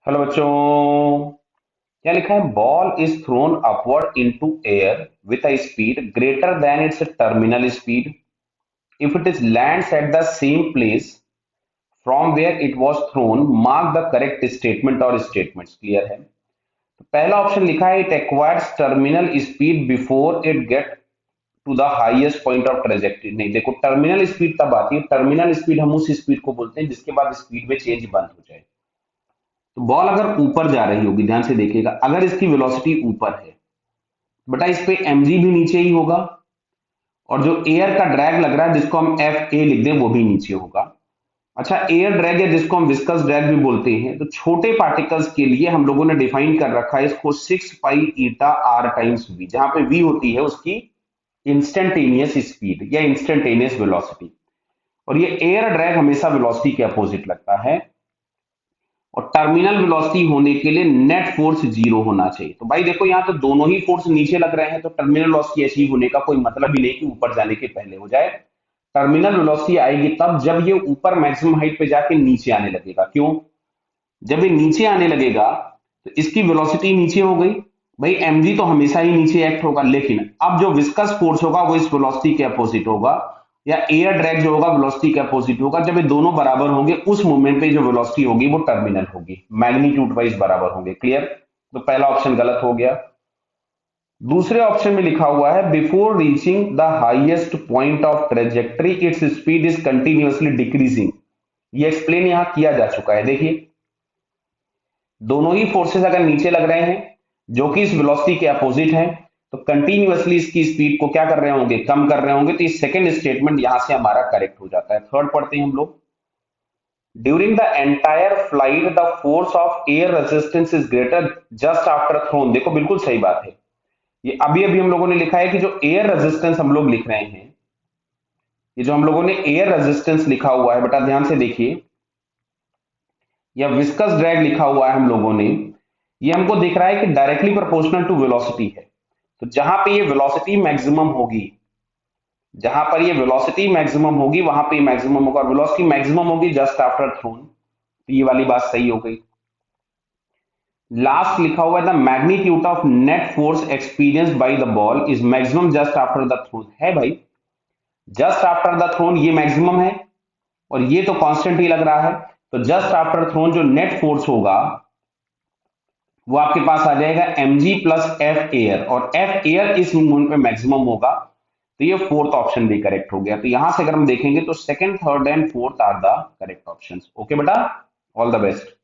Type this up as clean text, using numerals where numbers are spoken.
Hello बच्चों। क्या लिखा है? Ball is thrown upward into air with a speed greater than its terminal speed if it is lands at the same place from where it was thrown mark the correct statement और statements. Clear है? तो पहला option लिखा है it acquires terminal speed before it get to the highest point of trajectory. नहीं, देखो, terminal speed तब आती है, टर्मिनल स्पीड हम उस स्पीड को बोलते हैं जिसके बाद स्पीड में चेंज बंद हो जाए। तो बॉल अगर ऊपर जा रही होगी, ध्यान से देखिएगा, अगर इसकी वेलोसिटी ऊपर है, बेटा इस पे mg भी नीचे ही होगा, और जो एयर का ड्रैग लग रहा है जिसको हम एफ ए लिख दें वो भी नीचे होगा। अच्छा, एयर ड्रैग या जिसको हम विस्कस ड्रैग भी बोलते हैं, तो छोटे पार्टिकल्स के लिए हम लोगों ने डिफाइन कर रखा है इसको 6 पाई ईटा आर टाइम्स वी, जहां पे वी होती है उसकी इंस्टेंटेनियस स्पीड या इंस्टेंटेनियस वेलोसिटी। और ये एयर ड्रैग हमेशा वेलोसिटी के अपोजिट लगता है, और टर्मिनल वेलोसिटी होने के लिए नेट फोर्स जीरो होना चाहिए। तो भाई देखो, यहाँ तो दोनों ही फोर्स नीचे लग रहे हैं, तो टर्मिनल वेलोसिटी अचीव होने का कोई मतलब ही नहीं कि ऊपर जाने के पहले हो जाए। टर्मिनल वेलोसिटी आएगी तब जब ये ऊपर मैक्सिमम हाइट पे जाके नीचे आने लगेगा। क्यों? जब ये नीचे आने लगेगा तो इसकी वेलोसिटी नीचे हो गई। भाई mg तो हमेशा ही नीचे एक्ट होगा, लेकिन अब जो विस्कस फोर्स होगा वो इस वेलोसिटी के अपोजिट होगा, या एयर ड्रैग जो होगा वेलोसिटी के अपोजिट होगा। जब ये दोनों बराबर होंगे उस मोमेंट पे जो वेलोसिटी होगी वो टर्मिनल होगी, मैग्नीट्यूड वाइज बराबर होंगे। क्लियर? तो पहला ऑप्शन गलत हो गया। दूसरे ऑप्शन में लिखा हुआ है before reaching the highest point of trajectory its speed is continuously decreasing. ये एक्सप्लेन यहां किया जा चुका है। देखिए, दोनों ही फोर्सेस अगर नीचे लग रहे हैं जो कि इस वेलोसिटी के अपोजिट है, तो कंटिन्यूअसली इसकी स्पीड को क्या कर रहे होंगे? कम कर रहे होंगे। तो इस सेकंड स्टेटमेंट यहां से हमारा करेक्ट हो जाता है। थर्ड पढ़ते हैं हम लोग। During the entire flight the force of air resistance is greater just after thrown. देखो, बिल्कुल सही बात है। ये अभी अभी हम लोगों ने लिखा है कि जो एयर रेजिस्टेंस हम लोग लिख रहे हैं, ये जो हम लोगों ने एयर रेजिस्टेंस लिखा हुआ है, बेटा ध्यान से देखिए, या विस्कस ड्रैग लिखा हुआ है हम लोगों ने, ये हमको दिख रहा है कि डायरेक्टली प्रोपोर्शनल टू वेलोसिटी है। तो जहां पे ये वेलोसिटी मैक्सिमम होगी, जहां पर ये वेलोसिटी मैक्सिमम होगी वहां पे मैक्सिमम होगा, और वेलोसिटी मैक्सिमम होगी जस्ट आफ्टर थ्रोन। तो ये वाली बात सही हो गई। लास्ट लिखा हुआ है the magnitude of net force experience by the ball is maximum just after the thrown. है भाई, जस्ट आफ्टर द थ्रोन ये मैक्सिमम है, और ये तो कांस्टेंट ही लग रहा है। तो जस्ट आफ्टर थ्रोन जो नेट फोर्स होगा वो आपके पास आ जाएगा mg प्लस एफ एयर, और एफ एयर इस मूवमेंट पे मैक्सिमम होगा। तो ये फोर्थ ऑप्शन भी करेक्ट हो गया। तो यहां से अगर हम देखेंगे तो second, third and fourth are the correct options. Okay बेटा, ऑल द बेस्ट।